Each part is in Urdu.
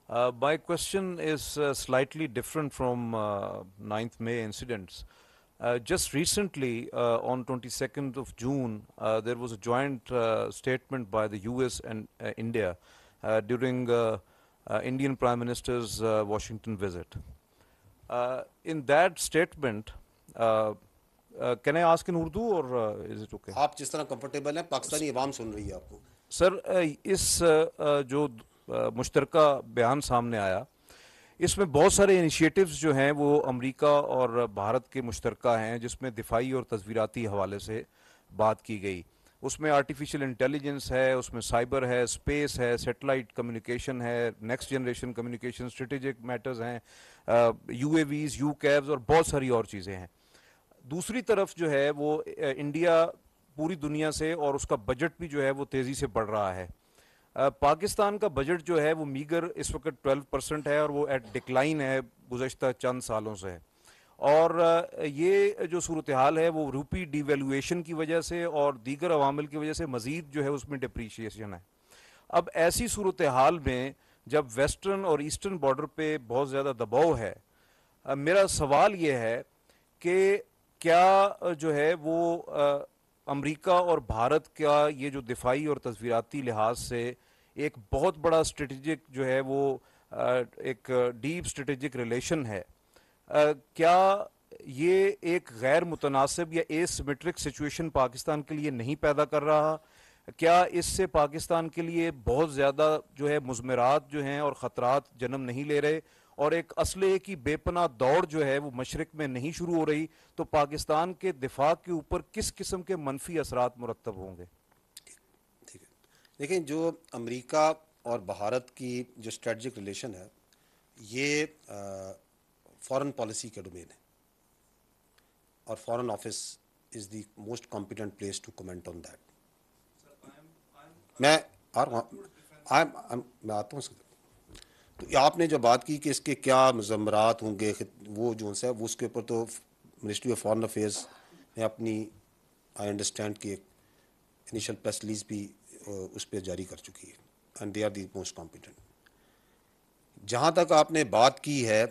My question is slightly different from 9th May incidents. Just recently, on 22nd of June, there was a joint statement by the US and India during Indian Prime Minister's Washington visit. In that statement, can I ask in Urdu or is it okay? آپ جس طرح کمفرٹیبل ہیں، پاکستانی عوام سن رہی ہے آپ کو. سر اس جو مشترکہ بیان سامنے آیا، اس میں بہت سارے انیشیٹوز جو ہیں وہ امریکہ اور بھارت کے مشترکہ ہیں، جس میں دفاعی اور تصویراتی حوالے سے بات کی گئی. اس میں آرٹیفیشل انٹیلیجنس ہے، اس میں سائبر ہے، اسپیس ہے، سیٹلائٹ کمیونیکیشن ہے، next generation communication, strategic matters ہیں، U A Vs, U CAVs اور بہت ساری اور چیزیں ہیں. دوسری طرف جو ہے وہ انڈیا پوری دنیا سے اور اس کا بجٹ بھی جو ہے وہ تیزی سے بڑھ رہا ہے. پاکستان کا بجٹ جو ہے وہ میگر اس وقت 12% ہے اور وہ ایٹ ڈکلائن ہے گزشتہ چند سالوں سے. اور یہ جو صورتحال ہے وہ روپی ڈی ویلویشن کی وجہ سے اور دیگر عوامل کی وجہ سے مزید جو ہے اس میں ڈپریشیشن ہے. اب ایسی صورتحال میں جب ویسٹرن اور ایسٹرن بارڈر پہ بہت زیادہ دباؤ ہے، میرا سوال یہ ہے کہ کیا جو ہے وہ امریکہ اور بھارت کا یہ جو دفاعی اور تصویراتی لحاظ سے ایک بہت بڑا اسٹریٹجک جو ہے وہ ایک ڈیپ اسٹریٹجک ریلیشن ہے، کیا یہ ایک غیر متناسب یا اے سیمیٹرک سچویشن پاکستان کے لیے نہیں پیدا کر رہا؟ کیا اس سے پاکستان کے لیے بہت زیادہ جو ہے مضمرات جو ہیں اور خطرات جنم نہیں لے رہے اور ایک اسلحے کی بے پناہ دوڑ جو ہے وہ مشرق میں نہیں شروع ہو رہی؟ تو پاکستان کے دفاع کے اوپر کس قسم کے منفی اثرات مرتب ہوں گے؟ ٹھیک ہے، دیکھیں جو امریکہ اور بھارت کی جو اسٹریٹجک ریلیشن ہے، یہ فارن پالیسی کا ڈومین ہے، اور foreign office is the most competent place to comment on that. میں میں آتا ہوں. تو آپ نے جو بات کی کہ اس کے کیا مضمرات ہوں گے، وہ جو ہے وہ اس کے اوپر تو منسٹری آف فارن افیئرس نے اپنی آئی انڈرسٹینڈ کی ایک انیشل پریس ریلیز بھی اس پہ جاری کر چکی ہے، and they are the most competent. جہاں تک آپ نے بات کی ہے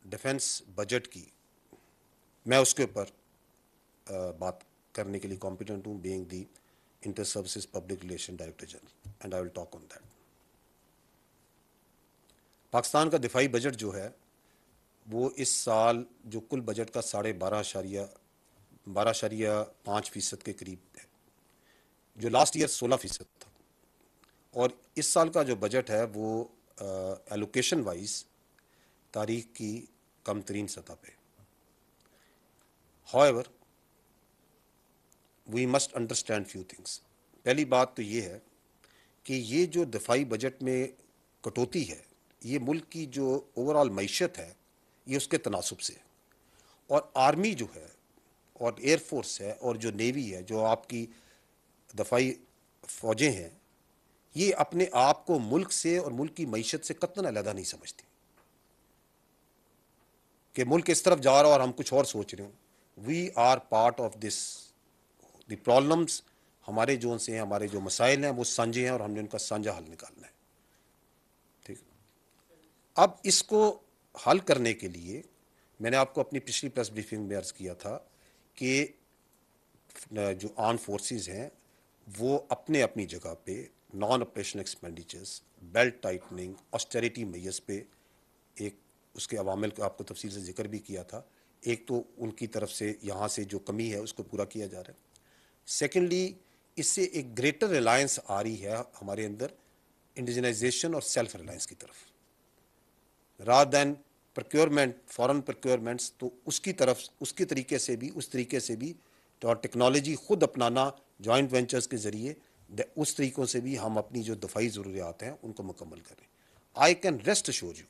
ڈیفنس بجٹ کی، میں اس کے اوپر بات کرنے کے لیے کمپیٹنٹ ہوں، being the inter services public relation director general, and I will talk on that. Pakistan کا دفاعی بجٹ جو ہے وہ اس سال جو کل بجٹ کا 12.5% کے قریب ہے، جو لاسٹ ایئر 16% تھا. اور اس سال کا جو بجٹ ہے وہ ایلوکیشن وائز تاریخ کی کم ترین سطح پہ. however we must understand few things. پہلی بات تو یہ ہے کہ یہ جو دفاعی بجٹ میں کٹوتی ہے، یہ ملک کی جو اوور آل معیشت ہے یہ اس کے تناسب سے ہے. اور آرمی جو ہے اور ایئر فورس ہے اور جو نیوی ہے، جو آپ کی دفاعی فوجیں ہیں، یہ اپنے آپ کو ملک سے اور ملک کی معیشت سے قطعاً علیحدہ نہیں سمجھتی کہ ملک اس طرف جا رہا اور ہم کچھ اور سوچ رہے ہوں. We are part of this. The problems ہمارے جو سے ہیں، ہمارے جو مسائل ہیں وہ سانجھے ہیں اور ہم نے ان کا سانجھا حل نکالنا ہے. ٹھیک. اب اس کو حل کرنے کے لیے میں نے آپ کو اپنی پچھلی پریس بریفنگ میں عرض کیا تھا کہ جو آرم فورسز ہیں وہ اپنے اپنی جگہ پہ non operation expenditures, belt tightening, austerity measures پہ ایک اس کے عوامل کا آپ کو تفصیل سے ذکر بھی کیا تھا. ایک تو ان کی طرف سے یہاں سے جو کمی ہے اس کو پورا کیا جا رہا ہے. سیکنڈلی اس سے ایک گریٹر ریلائنس آ رہی ہے ہمارے اندر انڈیجنائزیشن اور سیلف ریلائنس کی طرف، رادر دین پروکیورمنٹ، فارن پروکیورمنٹس. تو اس کی طرف اس کے طریقے سے بھی، اس طریقے سے بھی تو ٹیکنالوجی خود اپنانا جوائنٹ وینچرز کے ذریعے، اس طریقوں سے بھی ہم اپنی جو دفاعی ضروریات ہیں ان کو مکمل کریں. I can rest assure you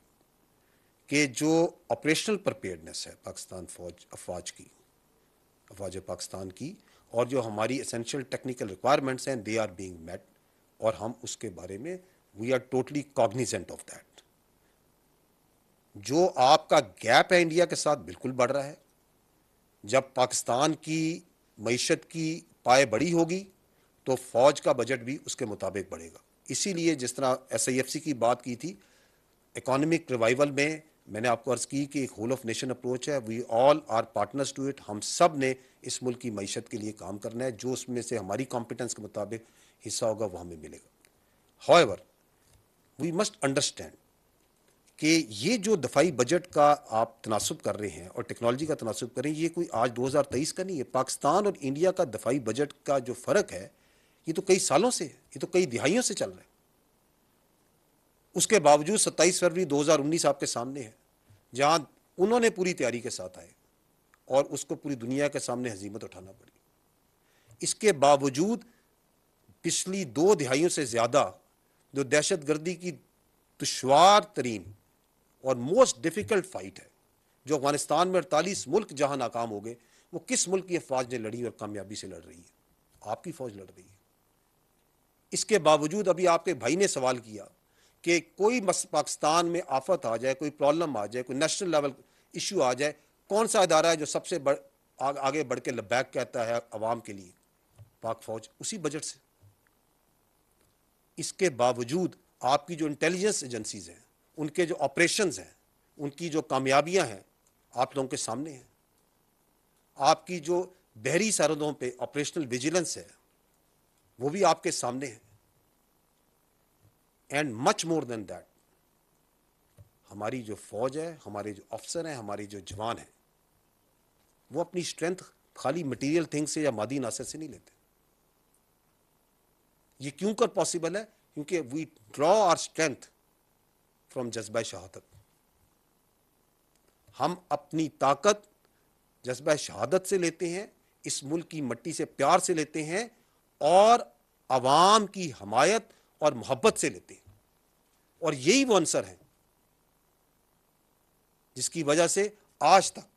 کہ جو آپریشنل پرپیئرڈنس ہے پاکستان افواج پاکستان کی، اور جو ہماری اسینشیل ٹیکنیکل ریکوائرمنٹس ہیں، دے آر بینگ میٹ، اور ہم اس کے بارے میں we are totally cognizant of that. جو آپ کا گیپ ہے انڈیا کے ساتھ بالکل بڑھ رہا ہے. جب پاکستان کی معیشت کی پائے بڑی ہوگی تو فوج کا بجٹ بھی اس کے مطابق بڑھے گا. اسی لیے جس طرح SIFC کی بات کی تھی، اکانومک ریوائول میں نے آپ کو عرض کی کہ ایک ہول آف نیشن اپروچ ہے. وی آل آر پارٹنرز ٹو اٹ. ہم سب نے اس ملک کی معیشت کے لیے کام کرنا ہے. جو اس میں سے ہماری کمپیٹنس کے مطابق حصہ ہوگا وہ ہمیں ملے گا. However, we must understand کہ یہ جو دفاعی بجٹ کا آپ تناسب کر رہے ہیں اور ٹیکنالوجی کا تناسب کر رہے ہیں، یہ کوئی آج 2023 کا نہیں ہے. پاکستان اور انڈیا کا دفاعی بجٹ کا جو فرق ہے یہ تو کئی سالوں سے ہے، یہ تو کئی دہائیوں سے چل رہا ہے. اس کے باوجود 27 فروری 2019 آپ کے سامنے ہے، جہاں انہوں نے پوری تیاری کے ساتھ آئے اور اس کو پوری دنیا کے سامنے ہزیمت اٹھانا پڑی. اس کے باوجود پچھلی 2 دہائیوں سے زیادہ جو دہشت گردی کی دشوار ترین اور موسٹ ڈیفیکلٹ فائٹ ہے، جو افغانستان میں 48 ملک جہاں ناکام ہو گئے، وہ کس ملک کی افواج نے لڑی اور کامیابی سے لڑ رہی ہے؟ آپ کی فوج لڑ رہی ہے. اس کے باوجود ابھی آپ کے بھائی نے سوال کیا کہ کوئی پاکستان میں آفت آ جائے، کوئی پرابلم آ جائے، کوئی نیشنل لیول ایشو آ جائے، کون سا ادارہ ہے جو سب سے آگے بڑھ کے لبیک کہتا ہے عوام کے لیے؟ پاک فوج. اسی بجٹ سے. اس کے باوجود آپ کی جو انٹیلیجنس ایجنسیز ہیں، ان کے جو آپریشنز ہیں، ان کی جو کامیابیاں ہیں، آپ لوگوں کے سامنے ہیں. آپ کی جو بحری سرحدوں پہ آپریشنل ویجیلنس ہے وہ بھی آپ کے سامنے ہے. And much more then that, ہماری جو فوج ہے، ہمارے جو افسر ہیں، ہمارے جو جوان ہیں، وہ اپنی اسٹرینتھ خالی مٹیریل تھنگ سے یا مادی عناصر سے نہیں لیتے. یہ کیوں کر پاسبل ہے؟ کیونکہ وی ڈرا آر اسٹرینتھ فرام جذبہ شہادت. ہم اپنی طاقت جذبہ شہادت سے لیتے ہیں، اس ملک کی مٹی سے پیار سے لیتے ہیں، اور عوام کی حمایت اور محبت سے لیتے ہیں. اور یہی وہ عنصر ہیں جس کی وجہ سے آج تک